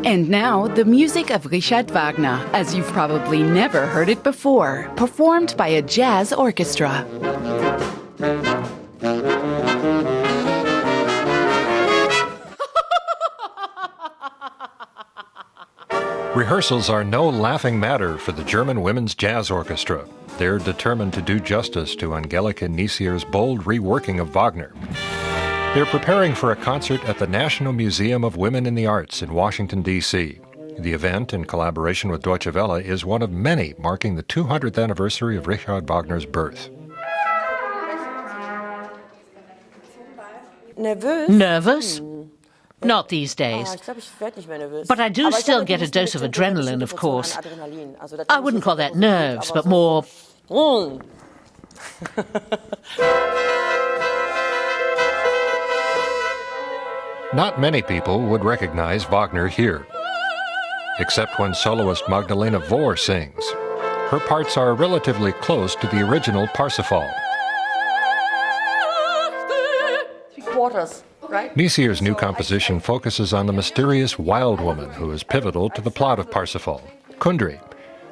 And now, the music of Richard Wagner, as you've probably never heard it before, performed by a jazz orchestra. Rehearsals are no laughing matter for the German Women's Jazz Orchestra. They're determined to do justice to Angelika Niescier's bold reworking of Wagner. They're preparing for a concert at the National Museum of Women in the Arts in Washington, D.C. The event, in collaboration with Deutsche Welle, is one of many marking the 200th anniversary of Richard Wagner's birth. Nervous? Not these days. But I do still get a dose of adrenaline, of course. I wouldn't call that nerves, but more... Not many people would recognize Wagner here, except when soloist Magdalena Vohr sings. Her parts are relatively close to the original Parsifal. Right? Niescier's new composition focuses on the mysterious wild woman who is pivotal to the plot of Parsifal, Kundry.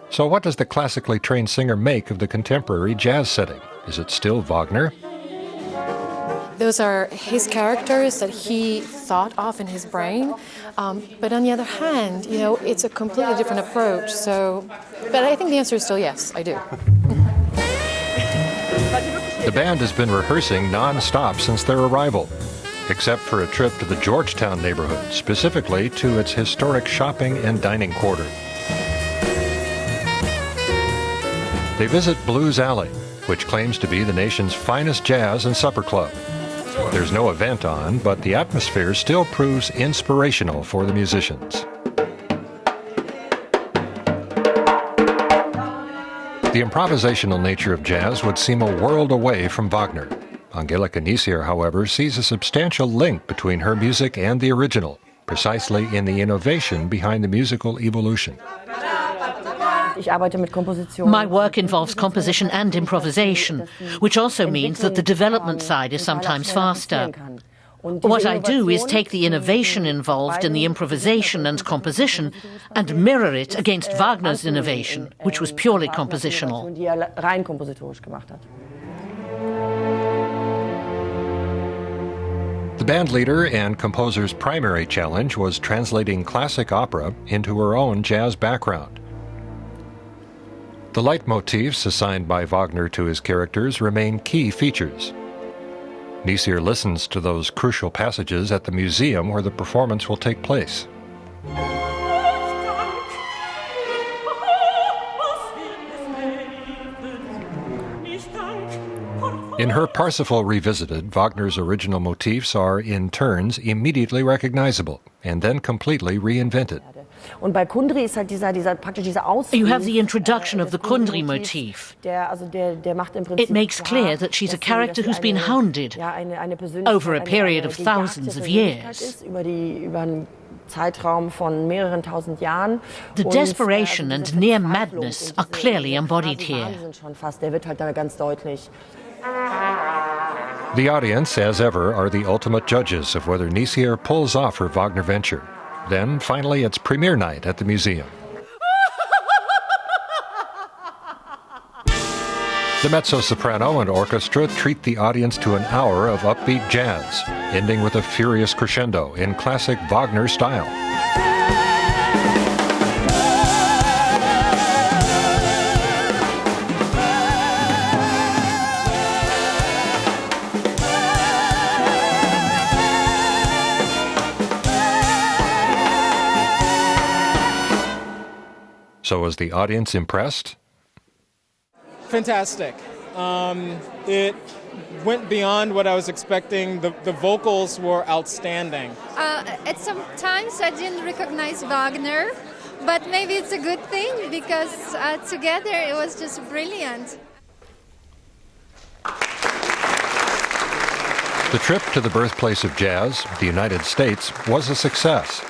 So what does the classically trained singer make of the contemporary jazz setting? Is it still Wagner? Those are his characters that he thought of in his brain. But on the other hand, it's a completely different approach. But I think the answer is still yes, I do. The band has been rehearsing non-stop since their arrival, except for a trip to the Georgetown neighborhood, specifically to its historic shopping and dining quarter. They visit Blues Alley, which claims to be the nation's finest jazz and supper club. There's no event on, but the atmosphere still proves inspirational for the musicians. The improvisational nature of jazz would seem a world away from Wagner. Angelika Niescier, however, sees a substantial link between her music and the original, precisely in the innovation behind the musical evolution. My work involves composition and improvisation, which also means that the development side is sometimes faster. What I do is take the innovation involved in the improvisation and composition and mirror it against Wagner's innovation, which was purely compositional. The bandleader and composer's primary challenge was translating classic opera into her own jazz background. The leitmotifs assigned by Wagner to his characters remain key features. Niescier listens to those crucial passages at the museum where the performance will take place. In her Parsifal Revisited, Wagner's original motifs are, in turns, immediately recognizable and then completely reinvented. You have the introduction of the Kundry motif. It makes clear that she's a character who's been hounded over a period of thousands of years. The desperation and near madness are clearly embodied here. The audience, as ever, are the ultimate judges of whether Niescier pulls off her Wagner venture. Then, finally, it's premiere night at the museum. The mezzo-soprano and orchestra treat the audience to an hour of upbeat jazz, ending with a furious crescendo in classic Wagner style. So was the audience impressed? Fantastic. It went beyond what I was expecting. The vocals were outstanding. At some times I didn't recognize Wagner, but maybe it's a good thing because together it was just brilliant. The trip to the birthplace of jazz, the United States, was a success.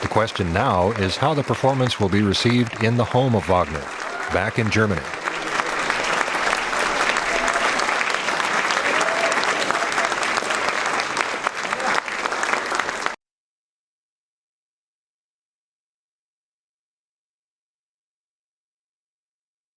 The question now is how the performance will be received in the home of Wagner, back in Germany.